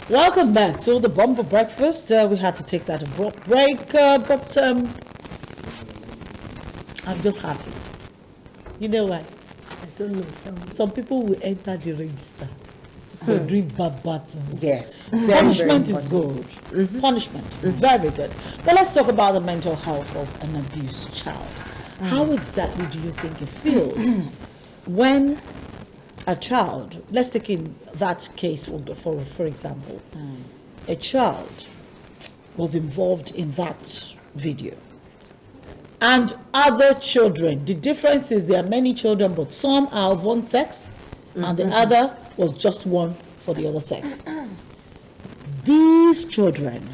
Welcome back to the Bumper Breakfast. We had to take that abrupt break, but I'm just happy. You know why? I don't know. Tell me. Some people will enter the register. They're doing bad things. Yes. Punishment is good. Punishment, very good. But let's talk about the mental health of an abused child. How exactly do you think it feels when a child, let's take in that case for example, a child was involved in that video, and other children, the difference is there are many children, but some are of one sex, and the other was just one for the other sex. These children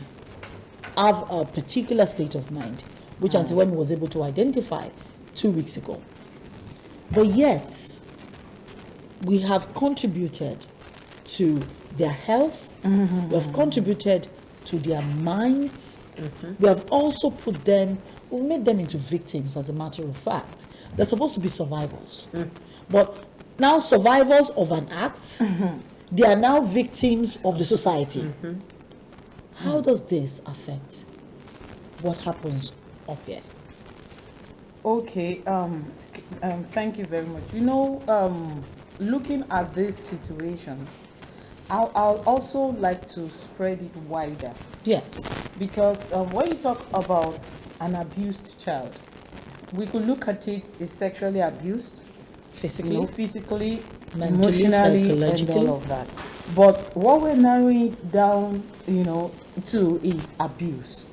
have a particular state of mind, which Auntie Wemi was able to identify 2 weeks ago. But yet, we have contributed to their health, we have contributed to their minds, we have also we've made them into victims, as a matter of fact. They're supposed to be survivors. But now survivors of an act, they are now victims of the society. How does this affect what happens up here? Okay, thank you very much. You know, looking at this situation, I'll also like to spread it wider. Yes. Because when you talk about an abused child, we could look at it as sexually abused, Physically, physically, mentally, emotionally, and psychologically. all of that. But what we're narrowing down, to is abuse.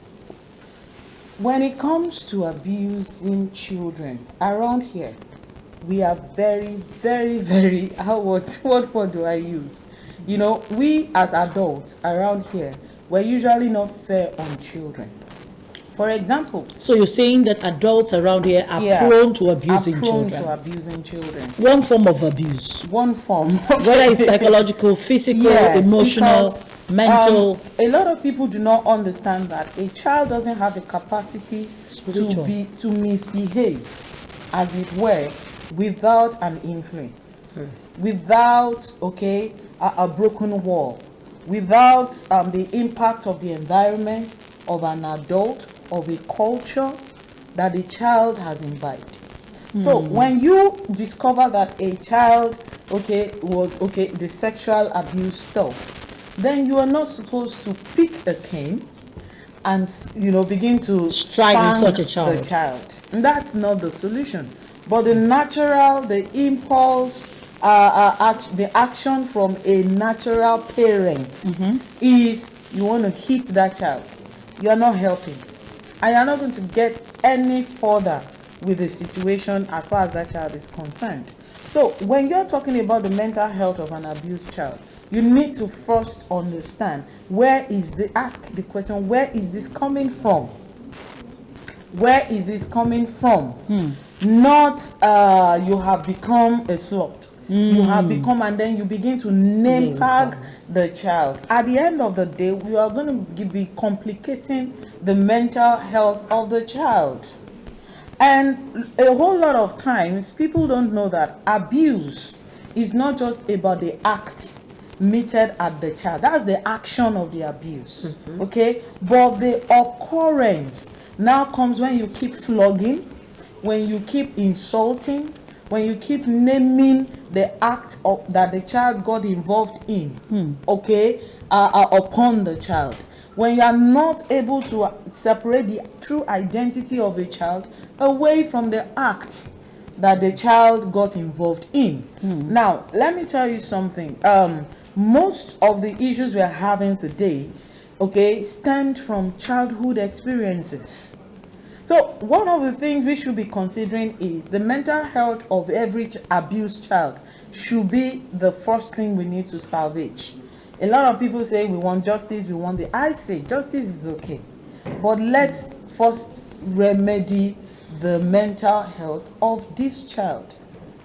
When it comes to abusing children around here, we are very, very, very, what word do I use? We as adults around here, we're usually not fair on children. For example, so you're saying that adults around here are prone to abusing children? One form of abuse. One form. Whether it's psychological, physical, yes, emotional, because, mental. A lot of people do not understand that a child doesn't have a capacity to misbehave, as it were, without an influence, without a broken wall, without the impact of the environment, of an adult, of a culture that the child has imbibed. So when you discover that a child was the sexual abuse stuff, then you are not supposed to pick a cane and begin to strike such a the child. And that's not the solution. But the impulse, the action from a natural parent is you want to hit that child. You are not helping, and you are not going to get any further with the situation as far as that child is concerned. So when you're talking about the mental health of an abused child, you need to first understand ask the question, where is this coming from? Where is this coming from? Not you have become a slut. You have become, and then you begin to name tag the child. At the end of the day, we are going to be complicating the mental health of the child. And a whole lot of times, people don't know that abuse is not just about the act meted at the child. That's the action of the abuse. Okay? But the occurrence now comes when you keep flogging, when you keep insulting, when you keep naming the act that the child got involved in, upon the child. When you are not able to separate the true identity of a child away from the act that the child got involved in. Now, let me tell you something. Most of the issues we are having today, stemmed from childhood experiences. So one of the things we should be considering is the mental health of every abused child should be the first thing we need to salvage. A lot of people say we want justice, I say justice is okay, but let's first remedy the mental health of this child.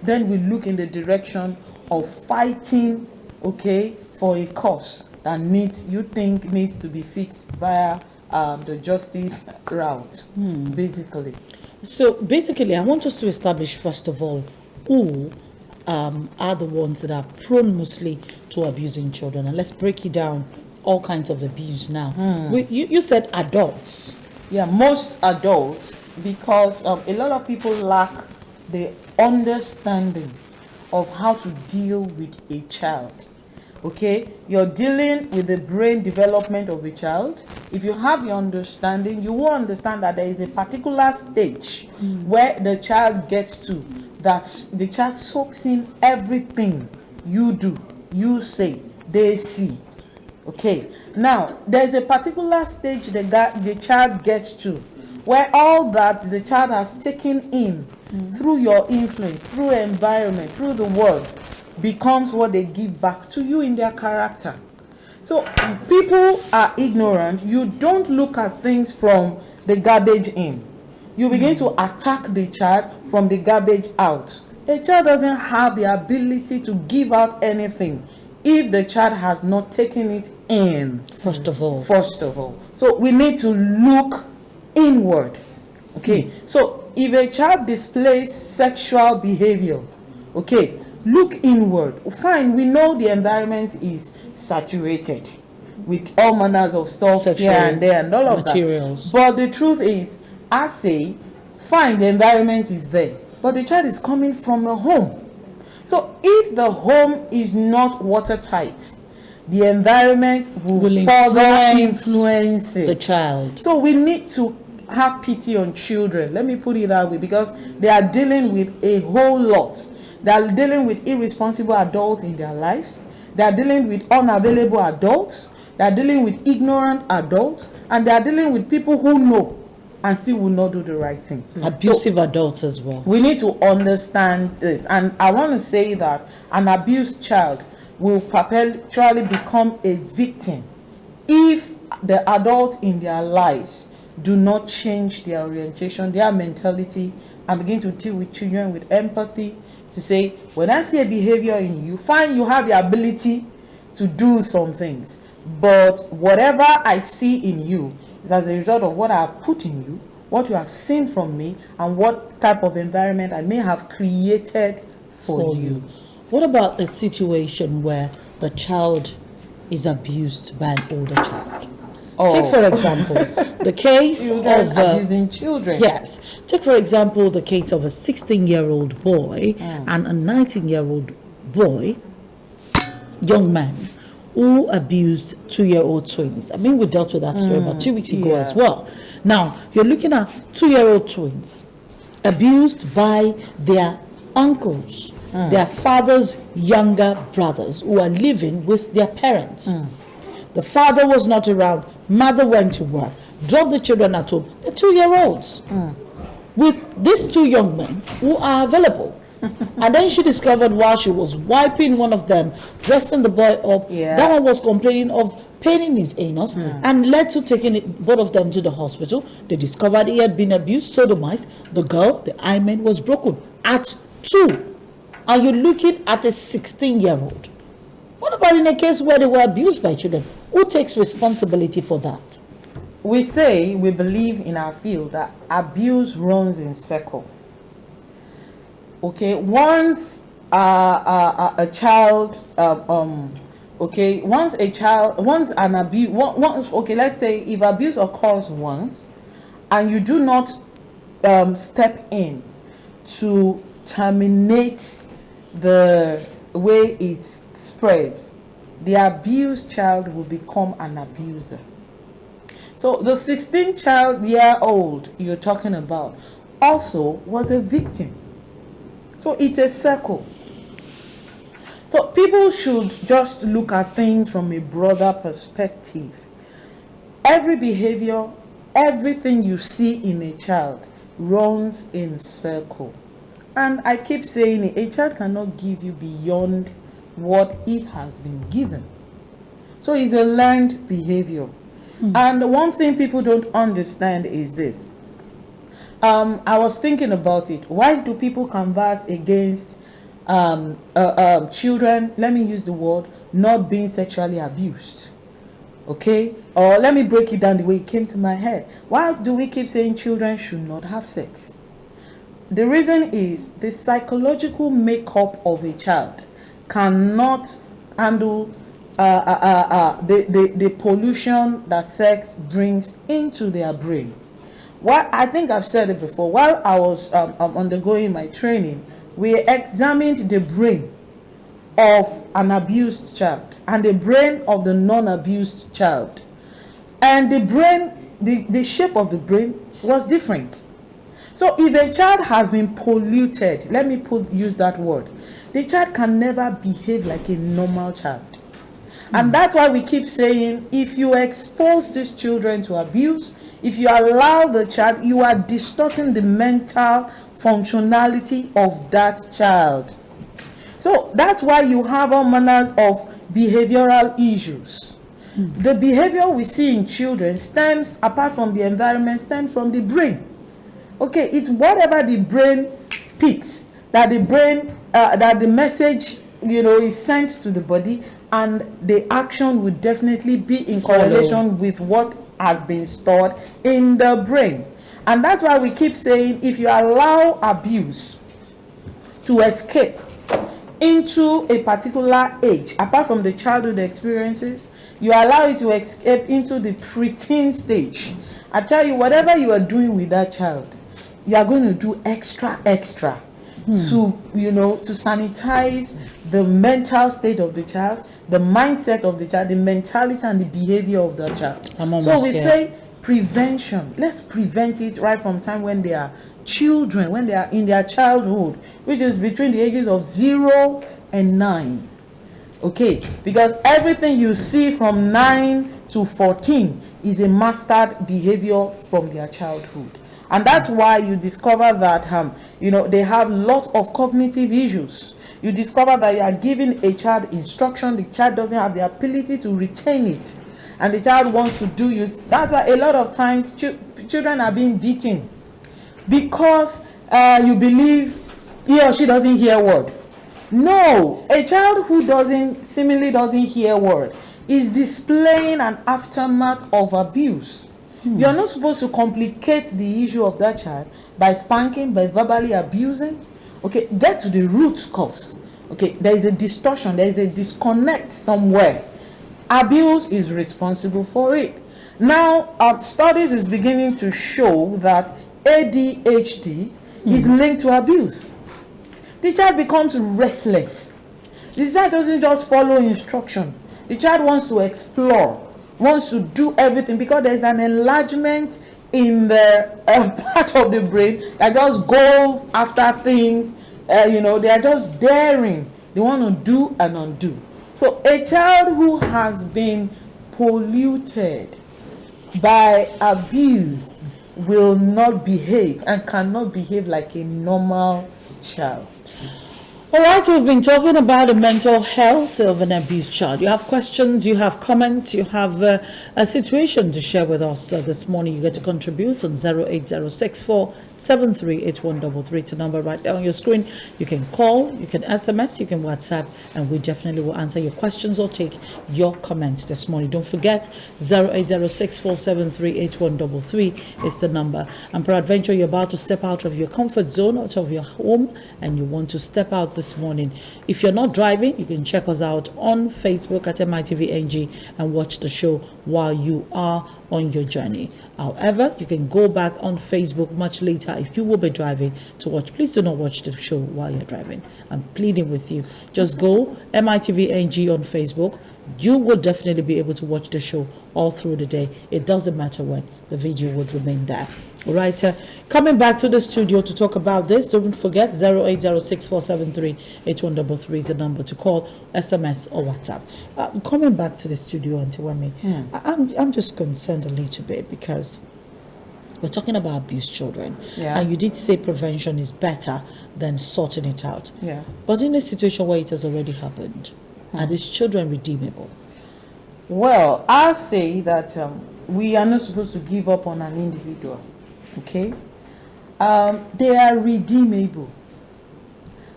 Then we look in the direction of fighting, for a cause that needs to be fixed via the justice route, basically. So basically, I want us to establish, first of all, who are the ones that are prone mostly to abusing children. And let's break it down all kinds of abuse now. You said adults. Yeah, most adults, because a lot of people lack the understanding of how to deal with a child. Okay, you're dealing with the brain development of a child. If you have the understanding, you will understand that there is a particular stage where the child gets to, that the child soaks in everything you do, you say, they see. Okay, now there's a particular stage the child gets to where all that the child has taken in through your influence, through environment, through the world, becomes what they give back to you in their character. So people are ignorant. You don't look at things from the garbage in. You begin to attack the child from the garbage out. A child doesn't have the ability to give out anything if the child has not taken it in. First of all. So we need to look inward. Okay. So if a child displays sexual behavior, okay, look inward. Fine, we know the environment is saturated with all manners of stuff here and there and all of materials. That. But the truth is, I say, fine, the environment is there, but the child is coming from a home. So if the home is not watertight, the environment will further influence it. The child. So we need to have pity on children. Let me put it that way, because they are dealing with a whole lot. They are dealing with irresponsible adults in their lives. They are dealing with unavailable adults. They are dealing with ignorant adults. And they are dealing with people who know and still will not do the right thing. Abusive adults as well. We need to understand this. And I want to say that an abused child will perpetually become a victim if the adults in their lives do not change their orientation, their mentality, and begin to deal with children with empathy, to say, when I see a behavior in you, fine, you have the ability to do some things, but whatever I see in you is as a result of what I have put in you, what you have seen from me, and what type of environment I may have created for you. What about a situation where the child is abused by an older child? Take for example the case of abusing children. Yes. Take for example the case of a 16-year-old boy and a 19-year-old boy, young man, who abused 2-year-old twins. I mean, we dealt with that story about 2 weeks ago as well. Now, you're looking at 2-year-old twins abused by their uncles, their father's younger brothers, who are living with their parents. The father was not around. Mother went to work, dropped the children at home. They're 2-year-olds with these two young men who are available. And then she discovered while she was wiping one of them, dressing the boy up, that one was complaining of pain in his anus, and led to taking both of them to the hospital. They discovered he had been abused, sodomized. The girl, the hymen was broken at 2. And you're looking at a 16-year-old. What about in a case where they were abused by children? Who takes responsibility for that? We believe in our field that abuse runs in circle. Okay, once a child, let's say if abuse occurs once, and you do not step in to terminate the way it spreads, the abused child will become an abuser. So the 16-year-old you're talking about also was a victim. So it's a circle. So people should just look at things from a broader perspective. Every behavior, everything you see in a child runs in circle. And I keep saying it, a child cannot give you beyond what it has been given. So it's a learned behavior. And one thing people don't understand is this. I was thinking about it. Why do people canvass against children, let me use the word, not being sexually abused? Okay? Or let me break it down the way it came to my head. Why do we keep saying children should not have sex? The reason is the psychological makeup of a child cannot handle the pollution that sex brings into their brain. Well, I think I've said it before. While I was undergoing my training, we examined the brain of an abused child and the brain of the non-abused child. And the brain, the shape of the brain was different. So if a child has been polluted, let me use that word, the child can never behave like a normal child. And that's why we keep saying, if you expose these children to abuse, if you allow the child, you are distorting the mental functionality of that child. So that's why you have all manners of behavioral issues. The behavior we see in children stems, apart from the environment, stems from the brain. Okay, it's whatever the brain picks, that the brain, that the message, is sent to the body, and the action would definitely be in correlation with what has been stored in the brain. And that's why we keep saying, if you allow abuse to escape into a particular age, apart from the childhood experiences, you allow it to escape into the preteen stage. I tell you, whatever you are doing with that child, you are going to do extra to sanitize the mental state of the child, the mindset of the child, the mentality and the behavior of the child. So we say prevention. Let's prevent it right from time when they are children, when they are in their childhood, which is between the ages of 0 and 9. Okay, because everything you see from 9 to 14 is a mastered behavior from their childhood. And that's why you discover that they have lots of cognitive issues. You discover that you are giving a child instruction, the child doesn't have the ability to retain it, and the child wants to do use. That's why a lot of times children are being beaten, because you believe he or she doesn't hear word. No, a child who seemingly doesn't hear word is displaying an aftermath of abuse. You are not supposed to complicate the issue of that child by spanking, by verbally abusing. Okay, get to the root cause. Okay, there is a distortion, there is a disconnect somewhere. Abuse is responsible for it. Now, studies is beginning to show that ADHD is linked to abuse. The child becomes restless. The child doesn't just follow instruction. The child wants to explore, wants to do everything, because there's an enlargement in the part of the brain that just goes after things. They are just daring. They want to do and undo. So a child who has been polluted by abuse will not behave and cannot behave like a normal child. All right, we've been talking about the mental health of an abused child. You have questions, you have comments, you have a situation to share with us this morning. You get to contribute on 08064738133. It's a number right there on your screen. You can call, you can SMS, you can WhatsApp, and we definitely will answer your questions or take your comments this morning. Don't forget, 08064738133 is the number. And peradventure, you're about to step out of your comfort zone, out of your home, and you want to step out this morning. If you're not driving, you can check us out on Facebook at MITVNG and watch the show while you are on your journey. However, you can go back on Facebook much later if you will be driving to watch. Please do not watch the show while you're driving. I'm pleading with you. Just go MITVNG on Facebook. You will definitely be able to watch the show all through the day. It doesn't matter when, the video would remain there. All right, coming back to the studio to talk about this, don't forget 08064738133 is the number to call, SMS or WhatsApp. Coming back to the studio, Auntie Wemi, I'm just concerned a little bit because we're talking about abused children, and you did say prevention is better than sorting it out. Yeah. But in a situation where it has already happened, are these children redeemable? Well, I'll say that we are not supposed to give up on an individual. Okay, they are redeemable.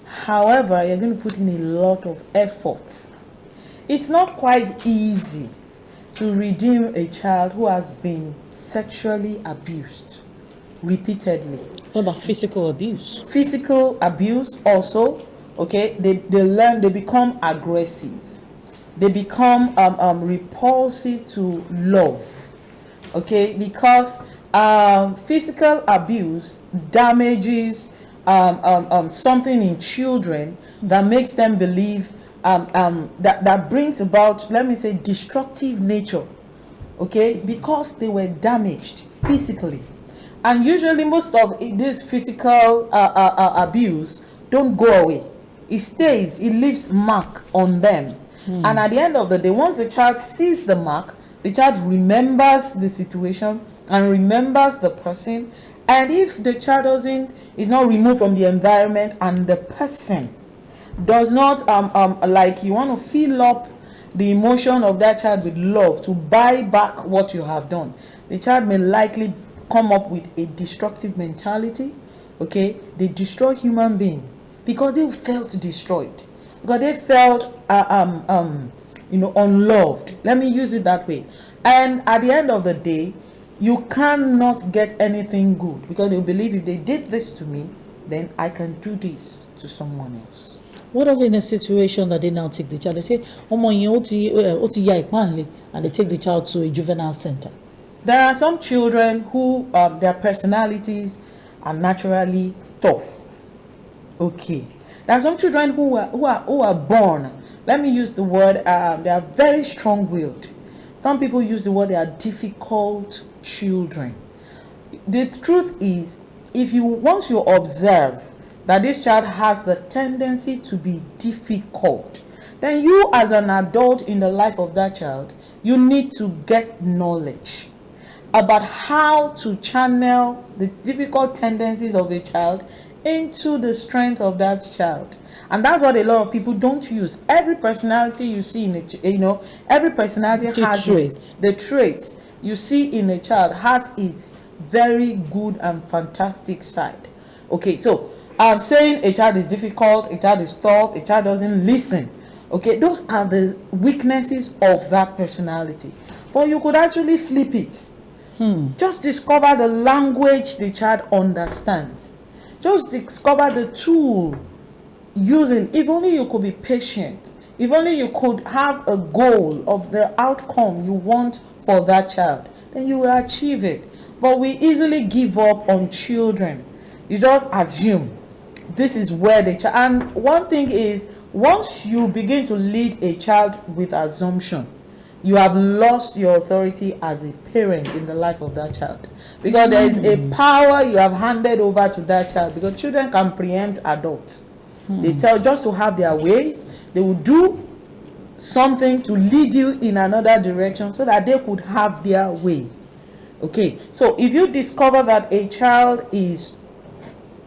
However, you're going to put in a lot of effort. It's not quite easy to redeem a child who has been sexually abused repeatedly. What about physical abuse? Physical abuse also. Okay, they learn, they become aggressive. they become repulsive to love. Okay, because physical abuse damages something in children that makes them believe that brings about, let me say, destructive nature. Okay, because they were damaged physically, and usually most of this physical abuse don't go away. It stays, it leaves mark on them. And at the end of the day, once the child sees the mark, the child remembers the situation and remembers the person. And if the child is not removed from the environment, and the person does not like, you want to fill up the emotion of that child with love to buy back what you have done, the child may likely come up with a destructive mentality. Okay, they destroy human being because they felt destroyed, because they felt unloved. Let me use it that way. And at the end of the day, you cannot get anything good, because they believe if they did this to me, then I can do this to someone else. What of in a situation that they now take the child? They say, and they take the child to a juvenile center. There are some children who their personalities are naturally tough. Okay. There are some children who are born. Let me use the word. They are very strong-willed. Some people use the word they are difficult children. The truth is, once you observe that this child has the tendency to be difficult, then you as an adult in the life of that child, you need to get knowledge about how to channel the difficult tendencies of a child into the strength of that child. And that's what a lot of people don't use. Every personality you see every personality has the traits you see in a child has its very good and fantastic side. Okay, so I'm saying a child is difficult, a child is tough, a child doesn't listen. Okay, those are the weaknesses of that personality. But you could actually flip it. Just discover the language the child understands. Just discover the tool using. If only you could be patient. If only you could have a goal of the outcome you want for that child, then you will achieve it. But we easily give up on children. You just assume this is where the child. And one thing is, once you begin to lead a child with assumption, you have lost your authority as a parent in the life of that child, because there is a power you have handed over to that child. Because children can preempt adults. They tell just to have their ways. They will do something to lead you in another direction so that they could have their way. Okay, so if you discover that a child is,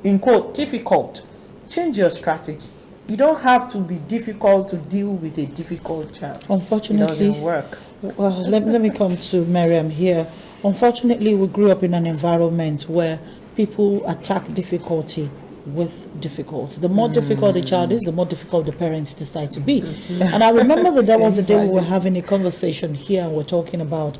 in quote, difficult, change your strategy. You don't have to be difficult to deal with a difficult child. Unfortunately, it doesn't work. Well, let me come to Miriam here. Unfortunately, we grew up in an environment where people attack difficulty with difficulty. The more difficult the child is, the more difficult the parents decide to be. And I remember that there was a day we were having a conversation here, and we're talking about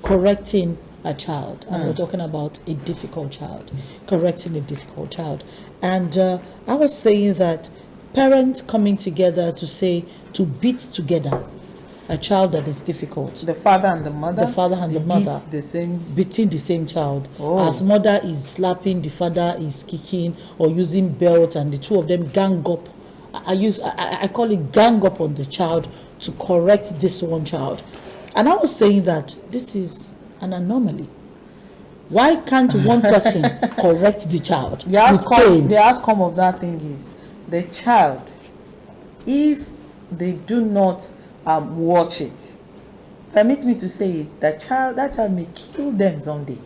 correcting a child, and we're talking about a difficult child, correcting a difficult child. And I was saying that parents coming together to beat together a child that is difficult. The father and the mother. The father and the mother beating the same child. As mother is slapping, the father is kicking or using belts, and the two of them gang up. I call it gang up on the child to correct this one child. And I was saying that this is an anomaly. Why can't one person correct the child? The outcome of that thing is the child, if they do not watch it, permit me to say it, that child may kill them someday.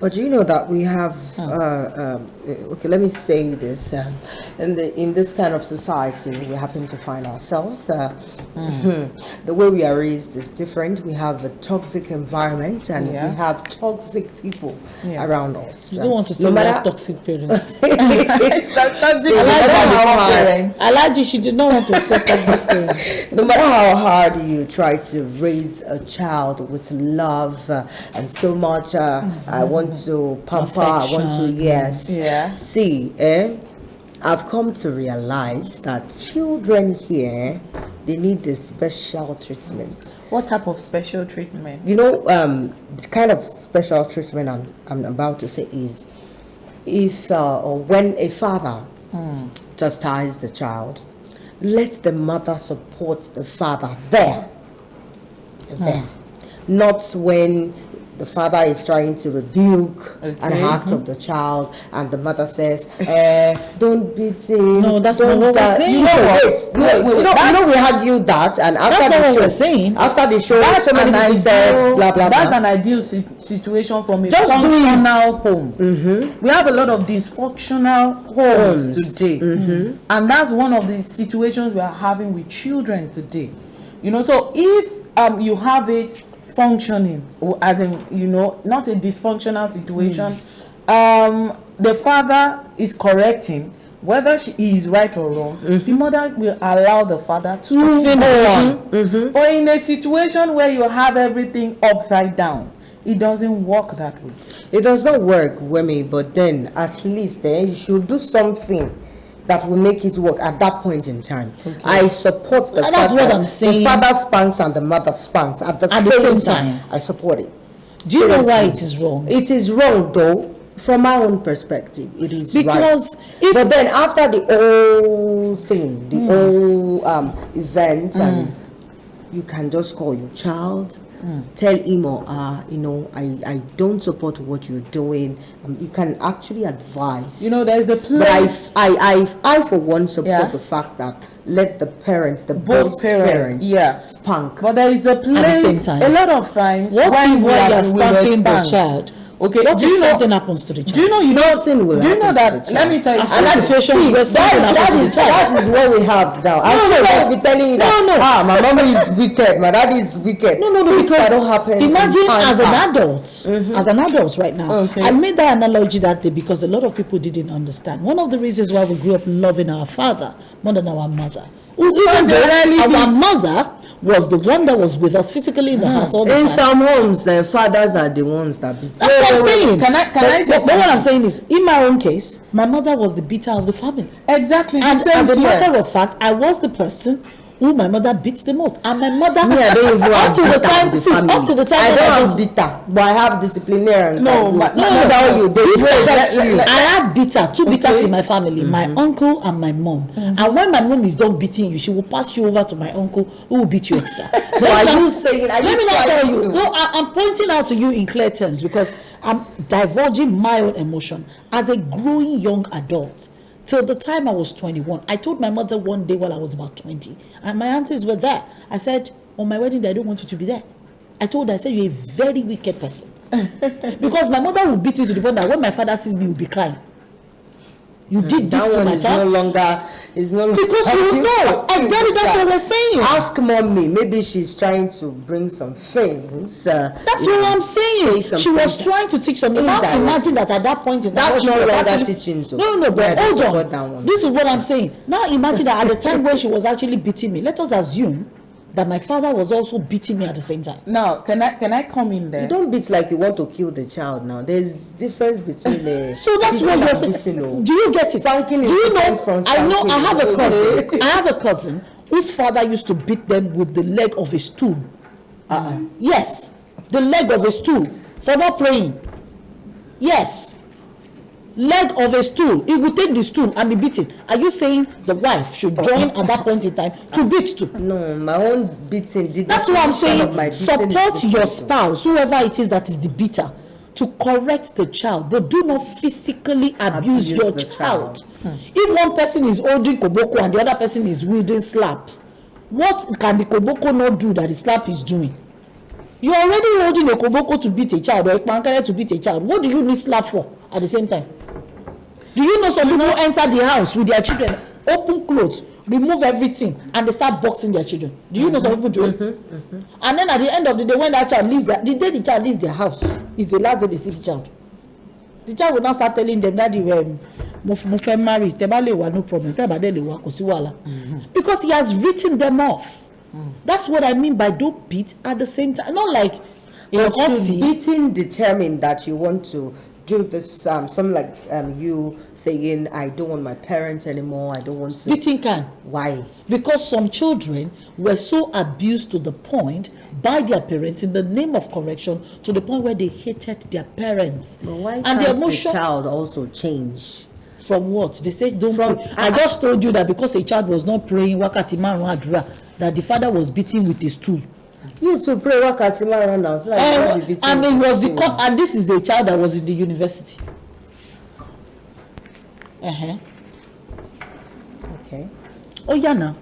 But do you know that we have, okay, let me say this, in this kind of society we happen to find ourselves, the way we are raised is different. We have a toxic environment, and we have toxic people around us. You don't want to say we have toxic parents. I like you, she did not want to say toxic parents. No matter how hard you try to raise a child with love and so much, I want to pamper, I want to, see, I've come to realize that children here, they need the special treatment. What type of special treatment? You know, the kind of special treatment I'm about to say is if or when a father chastises the child, let the mother support the father there. Not when the father is trying to rebuke an act of the child and the mother says, don't beat him. No, that's not what we're saying. You know, we argued that, and after the show, after the show, so many people said blah blah blah. That's an ideal situation from a Just functional home. We have a lot of dysfunctional homes today, and that's one of the situations we are having with children today. You know, so if you have it functioning, as in, you know, not a dysfunctional situation, the father is correcting whether he is right or wrong. The mother will allow the father to finish. But in a situation where you have everything upside down, it doesn't work that way. It does not work, Wemi, but then at least you should do something that will make it work at that point in time. I support the fact that the father spanks and the mother spanks at the same time. I support it. Do you know why it is wrong? It is wrong, though. From my own perspective, it is because right. But then after the whole thing, the whole event, and you can just call your child, tell him or her, you know, I don't support what you're doing. You can actually advise. You know, there's a place. But I for one support the fact that let the parents, both parents, spank. But there is a place. At the same time. A lot of times, what if when you're spanking the child? Okay, what if something happens to the child? Do you know that? Let me tell you. That is what we have now. I will be telling you that. My mom is wicked. My dad is wicked. No, because that don't happen. Imagine as an adult right now. I made that analogy that day because a lot of people didn't understand. One of the reasons why we grew up loving our father more than our mother. Even though our mother was the one that was with us physically in the house all the time. In some homes, the fathers are the ones that beat. That's what I'm saying. Can I say something? What I'm saying is, in my own case, my mother was the beater of the family. Exactly. And as a matter of fact, I was the person who my mother beats the most, and my mother up to the time I don't have bitter, but I have disciplinarians. I have two bitters in my family, my uncle and my mom. And when my mom is done beating you, she will pass you over to my uncle who will beat you extra. So are you saying? Let me not tell you. No, I'm pointing out to you in clear terms because I'm divulging my own emotion as a growing young adult. Till the time I was 21, I told my mother one day while I was about 20, and my aunties were there. I said, on my wedding day, I don't want you to be there. I told her, I said, you're a very wicked person. Because my mother would beat me to the point that when my father sees me, he will be crying. You did this to my child. Is no longer because you know exactly that's what we're saying. Ask mommy. Maybe she's trying to bring some things. That's what I'm saying. She was trying to teach something. Now imagine that at that point in time, that's no longer teaching. So. No, but hold on. This is what I'm saying. Now imagine that at the time when she was actually beating me. Let us assume that my father was also beating me at the same time. Now, can I come in there? You don't beat like you want to kill the child. Now there's difference between the. So that's what you're saying. Do you get it? Spanking do you know? I know. I have a cousin. I have a cousin whose father used to beat them with the leg of a stool. Yes, the leg of a stool for not playing. Yes. Leg of a stool. He would take the stool and be beaten. Are you saying the wife should join at that point in time to beat too? No, my own beating did. That's what I'm saying. Support your spouse, whoever it is that is the beater, to correct the child, but do not physically abuse your child. If one person is holding koboko and the other person is wielding slap, what can the koboko not do that the slap is doing? You're already holding a koboko to beat a child or a pankere to beat a child. What do you need slap for at the same time? Do you know some people enter the house with their children, open clothes, remove everything, and they start boxing their children? Do you know some people do it? And then at the end of the day, when that child leaves, the day the child leaves their house is the last day they see the child. The child will now start telling them that they marry, no problem, because he has written them off. That's what I mean by don't beat at the same time. Not like but should beating determine that you want to do this, some like you saying, I don't want my parents anymore, I don't want to. Beating can. Why? Because some children were so abused to the point by their parents in the name of correction, to the point where they hated their parents. But why and can't the emotion the child also change? from what they say don't From- pray. I just told you that because a child was not praying wakati marun adura, that the father was beating with a stool. You to pray wakati mara now, so that you won't be beating I mean, with was the because, and this is the child that was in the university. Okay. Oh yeah, now.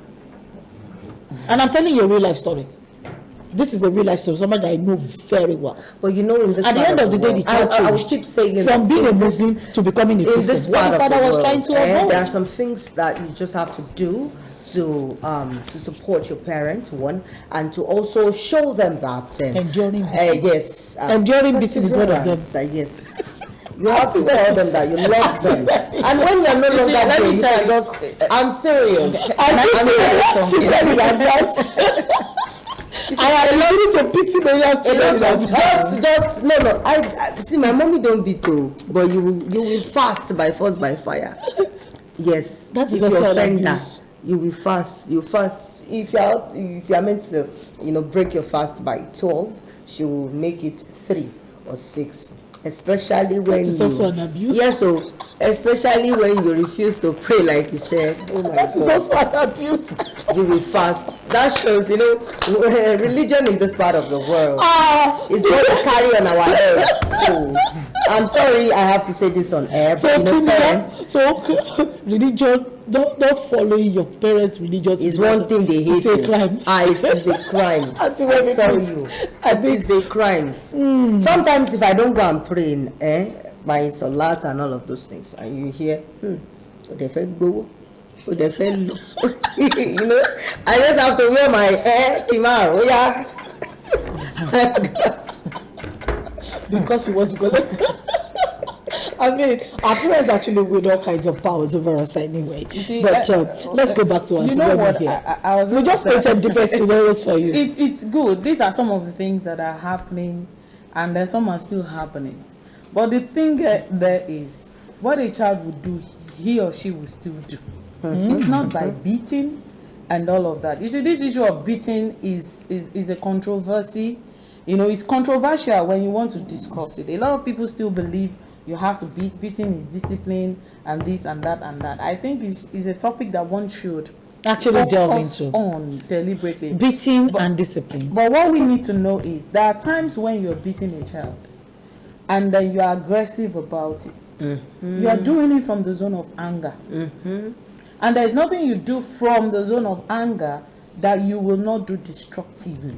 And I'm telling you a real life story. This is a real life story, somebody that I know very well. But you know, in this At the part end of the day, the child I will changed keep saying from that being a in this- Muslim to becoming a in Christian. this What part the of father the was world, trying to there avoid. are some things that you just have to do to support your parents, one, and to also show them that Enduring beating. yes, Enduring beating is one of them. perseverance, yes. You have to tell them that you love them, and when you're no longer let there, me you tell can you. just. I'm serious. I am ready to pity millions children. Just no. I see. My mommy don't beat you, but you will fast by force by fire. Yes, That is if you also an offend her, abuse. you will fast. You fast. If you are meant to, break your fast by 12, she will make it 3 or 6. Especially when is you. also an abuse. Yes, so especially when you refuse to pray, like you said. Oh my That is God. also an abuse. You will fast. That shows, religion in this part of the world is what we carry on our head. So I'm sorry I have to say this on air, but parents, religion, not following your parents' religion is one thing they hate. It's a crime. It is a crime. I Auntie, tell you, it is a crime. Sometimes if I don't go and pray in my salat and all of those things, and you hear, they fake go. They fell low. I just have to wear my hair tomorrow. Yeah. Because we want to go. I mean, our parents actually win all kinds of powers over us anyway. See, but let's go back to Auntie what here. I was We just painted different scenarios for you. It's good. These are some of the things that are happening, and then some are still happening. But the thing there is, what a child would do, he or she will still do. It's not by beating and all of that. You see, this issue of beating is a controversy. It's controversial when you want to discuss it. A lot of people still believe you have to beat. Beating is discipline and this and that and that. I think is a topic that one should Actually delve focus into on deliberately. beating and discipline. But what we need to know is there are times when you're beating a child and then you are aggressive about it. You are doing it from the zone of anger. And there is nothing you do from the zone of anger that you will not do destructively.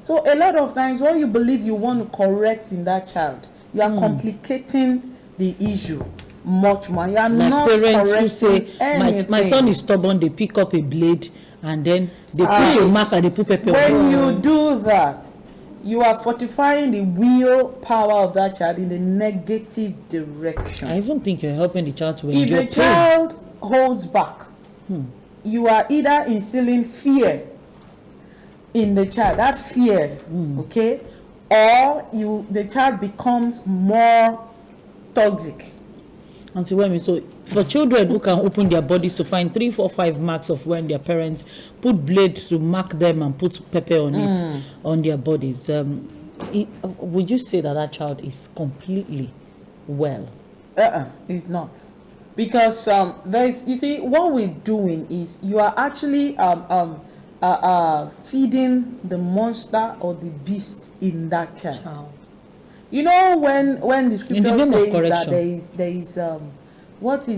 So a lot of times when you believe you want to correct in that child, you are complicating the issue much more. You are Like not parents who correcting say, anything. my son is stubborn, they pick up a blade and then they put a mark and they put pepper on When it. you do that, you are fortifying the will power of that child in the negative direction. I even think you're helping the child to If endure the pain. child holds back, you are either instilling fear in the child, that fear, okay, or the child becomes more toxic. Until when so for children who can open their bodies to find 3, 4, 5 marks of when their parents put blades to mark them and put pepper on it on their bodies, would you say that child is completely well? It's not, because you see what we're doing is you are actually feeding the monster or the beast in that child. You know when the scripture says that there is what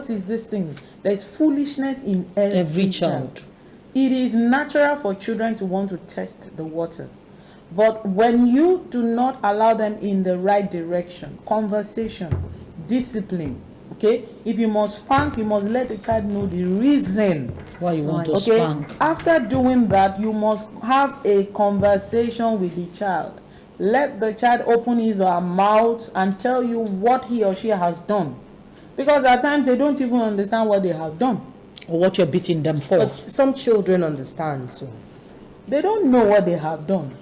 is this thing? There is foolishness in every child. It is natural for children to want to test the waters, but when you do not allow them in the right direction, conversation, discipline, okay, if you must spank, you must let the child know the reason why you want to spank. After doing that, you must have a conversation with the child. Let the child open his or her mouth and tell you what he or she has done, because at times they don't even understand what they have done or what you're beating them for. But some children understand, so they don't know what they have done.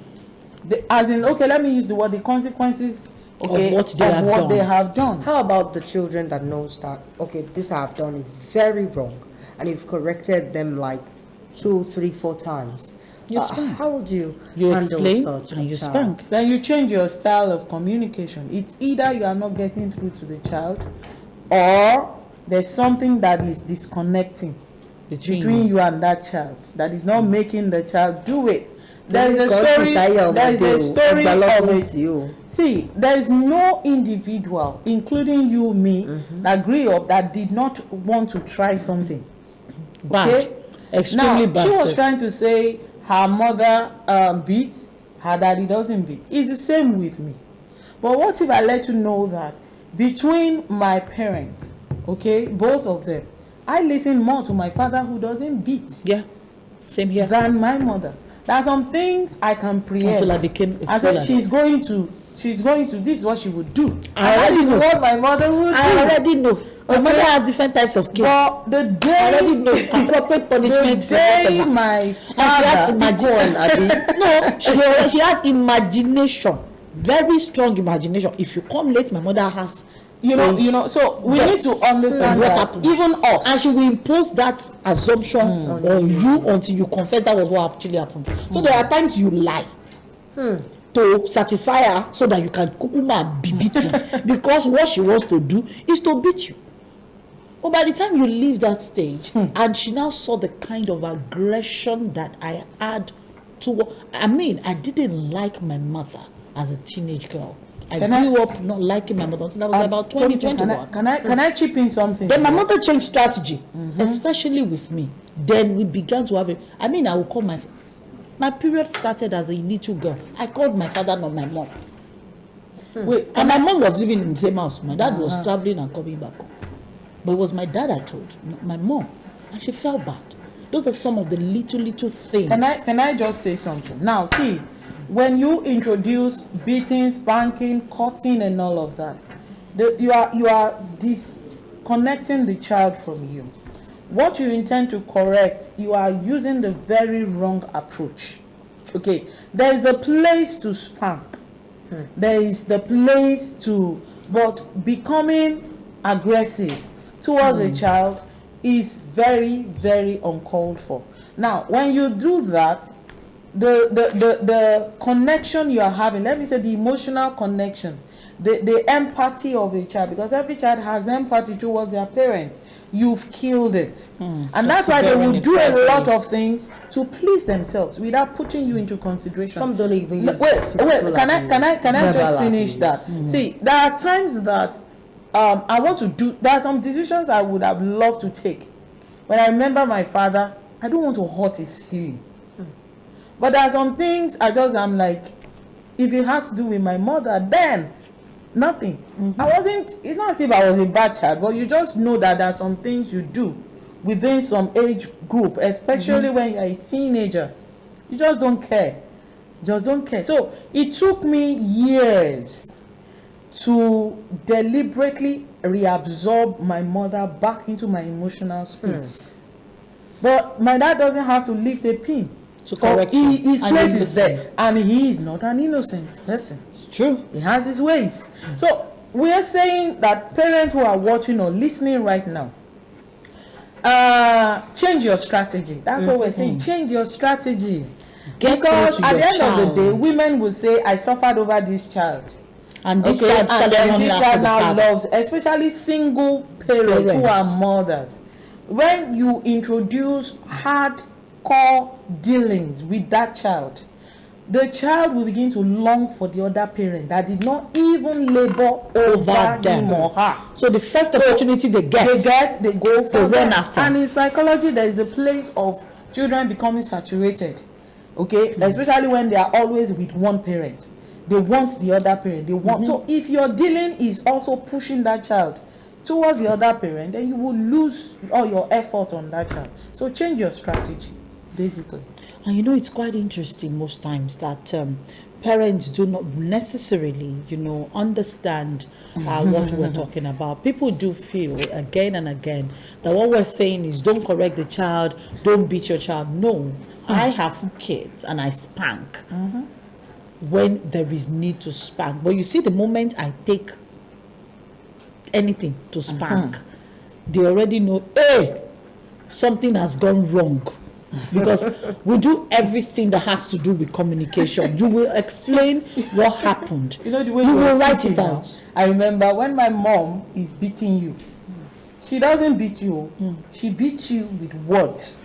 As in, okay, let me use the word, the consequences okay, of what they have done. How about the children that knows that, okay, this I have done is very wrong, and you've corrected them like 2, 3, 4 times? You spank. How would you You handle explain such a and you child? spank. Then you change your style of communication. It's either you are not getting through to the child, or there's something that is disconnecting between you and that child, that is not making the child do it. There is a story. There is a story of it. See, there is no individual, including you, me, that grew up that did not want to try something. Bad. Okay? Extremely now, bad. She was trying to say her mother beats, her daddy doesn't beat. It's the same with me. But what if I let you know that between my parents, okay, both of them, I listen more to my father who doesn't beat. Yeah, same here. Than my mother. There are some things I can preempt. Until I became a I said fool. she's going to, this is what she would do. I already that is know. what my mother would do. I already know. My mother has different types of kids. But the day, I already know appropriate punishment the for day whatever. my And she has father, no, she has imagination, very strong imagination. If you come late, my mother has, you know, so we need to understand what that happened. even us, And she will impose that assumption on you until you confess that was what actually happened. So there are times you lie to satisfy her so that you can kukuma be beaten because what she wants to do is to beat you. But by the time you leave that stage, and she now saw the kind of aggression that I had I didn't like my mother as a teenage girl. I grew up not liking my mother until I was about 20, 21. Can I chip in something? Then my mother changed strategy, especially with me. Then we began to have I will call my period started as a little girl. I called my father, not my mom. Wait, And my mom was living in the same house. My dad was traveling and coming back. But it was my dad I told, not my mom. And she felt bad. Those are some of the little things. Can I just say something? Now, see, when you introduce beating, spanking, cutting, and all of that, you are disconnecting the child from you. What you intend to correct, you are using the very wrong approach. Okay, there is a place to spank. There is the place to, but becoming aggressive towards a child is very, very uncalled for. Now, when you do that, the connection you are having, let me say the emotional connection, the empathy of a child, because every child has empathy towards their parents, you've killed it. And that's why they will do a lot of things to please themselves without putting you into consideration. Some don't even use Wait, can I just finish that? See, there are times that I want to do, there are some decisions I would have loved to take. When I remember my father, I don't want to hurt his feeling. But there are some things I'm like, if it has to do with my mother, then nothing. It's not as if I was a bad child, but you just know that there are some things you do within some age group, especially when you're a teenager. You just don't care. So it took me years to deliberately reabsorb my mother back into my emotional space. But my dad doesn't have to lift a pin to correct you. His place is there, and he is not an innocent person. It's true. He has his ways. So we are saying that parents who are watching or listening right now, change your strategy. That's what we're saying. Change your strategy. Because at the end of the day, women will say, I suffered over this child. And this child now loves, especially single parents who are mothers. When you introduce hardcore dealings with that child, the child will begin to long for the other parent that did not even labor over him or her. So the first opportunity they go for run after. And in psychology, there is a place of children becoming saturated. Okay, especially when they are always with one parent. They want the other parent. So if your dealing is also pushing that child towards the other parent, then you will lose all your effort on that child. So change your strategy, basically. And it's quite interesting most times that parents do not necessarily, understand what we're talking about. People do feel again and again that what we're saying is don't correct the child, don't beat your child. No, I have kids and I spank. when there is need to spank. But you see, the moment I take anything to spank, they already know, hey, something has gone wrong. Because we do everything that has to do with communication. You will explain what happened. You know the way you you will were write speaking it down. now? I remember when my mom is beating you, she doesn't beat you, she beats you with words.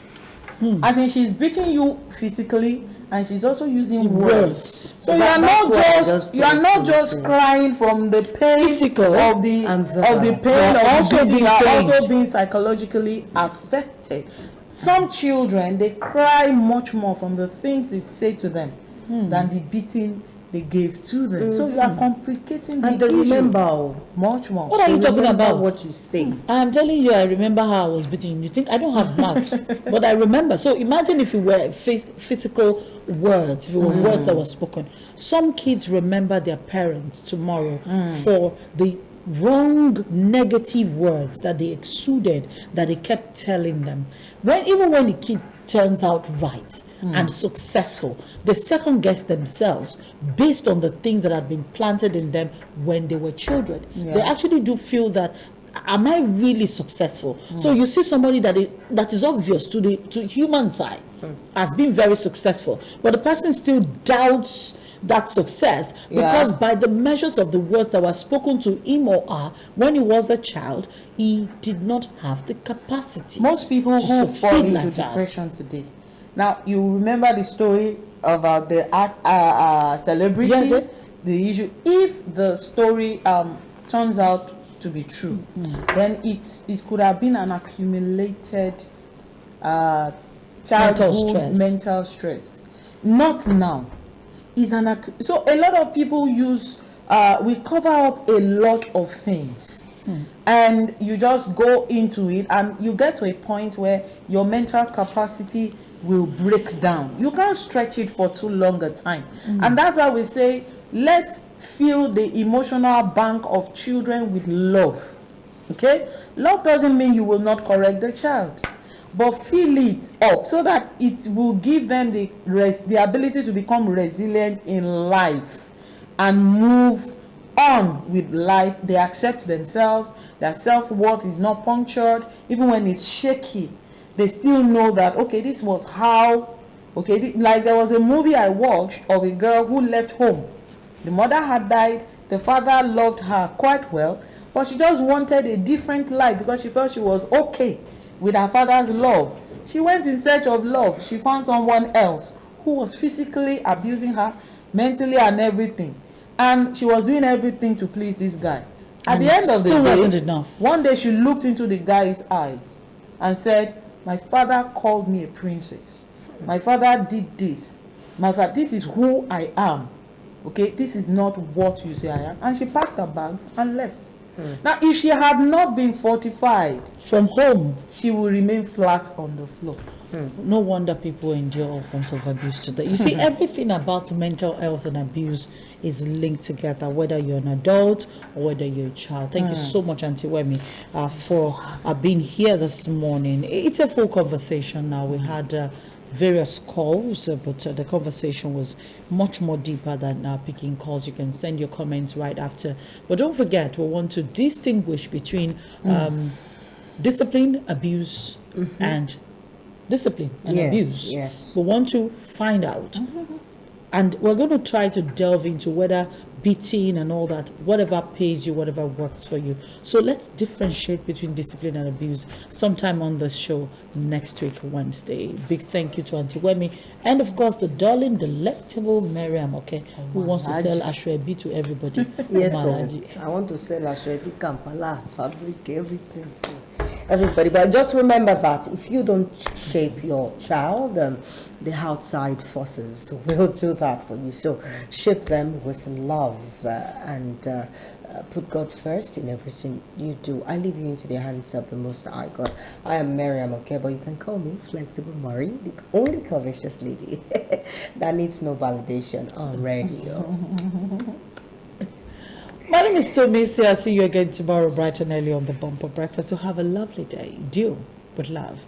As in, she's beating you physically, and she's also using words. So you are not just crying from the pain Physical of the pain of the beating. You are also being psychologically affected. Some children, they cry much more from the things they say to them than the beating they gave to them. So you are complicating the issue. Remember much more. What are you talking about? What you say. I'm telling you, I remember how I was beaten. You think I don't have marks, but I remember. So imagine if it were physical words, if it were words that were spoken. Some kids remember their parents tomorrow for the wrong negative words that they exuded, that they kept telling them. Even when the kid turns out right and successful, they second guess themselves based on the things that had been planted in them when they were children. They actually do feel that, am I really successful? So you see somebody that is obvious to human side as being very successful, but the person still doubts that success because by the measures of the words that were spoken to him or her when he was a child, he did not have the capacity. Most people to who fall into like depression today. Now, you remember the story about the celebrity? Yes, the issue. If the story turns out to be true, then it could have been an accumulated childhood mental stress. Not now. So a lot of people we cover up a lot of things, and you just go into it, and you get to a point where your mental capacity will break down. You can't stretch it for too long a time, and that's why we say let's fill the emotional bank of children with love. Okay, love doesn't mean you will not correct the child, but fill it up so that it will give them the ability to become resilient in life and move on with life. They accept themselves, their self-worth is not punctured. Even when it's shaky, they still know that, okay, this was how, like there was a movie I watched of a girl who left home. The mother had died, the father loved her quite well, but she just wanted a different life because she felt she was okay with her father's love. She went in search of love. She found someone else who was physically abusing her, mentally and everything. And she was doing everything to please this guy. At the end of the day, wasn't enough. One day she looked into the guy's eyes and said, my father called me a princess. My father did this. My father, this is who I am. Okay, this is not what you say I am. And she packed her bags and left. Now, if she had not been fortified from home, she will remain flat on the floor. No wonder people endure all forms of abuse today. You see, everything about mental health and abuse is linked together, whether you're an adult or whether you're a child. Thank you so much, Auntie Wemi, for being here this morning. It's a full conversation now. We had various calls, but the conversation was much more deeper than picking calls. You can send your comments right after, but don't forget, we want to distinguish between discipline, abuse, and discipline and abuse. We want to find out, and we're going to try to delve into whether beating and all that, whatever pays you, whatever works for you. So let's differentiate between discipline and abuse sometime on the show next week, Wednesday. Big thank you to Auntie Wemi, and of course the darling, delectable Miriam, who wants to sell ashwebi to everybody. Yes, I want to sell ashwebi, Kampala, fabric, everything. Everybody, but just remember that if you don't shape your child, the outside forces will do that for you. So shape them with love and put God first in everything you do. I leave you into the hands of the Most High God. I am Miriam, but you can call me Flexible Marie, the only courageous lady that needs no validation on radio. My name is Tomisi. I'll see you again tomorrow bright and early on the Bumper Breakfast. So have a lovely day. Do with love.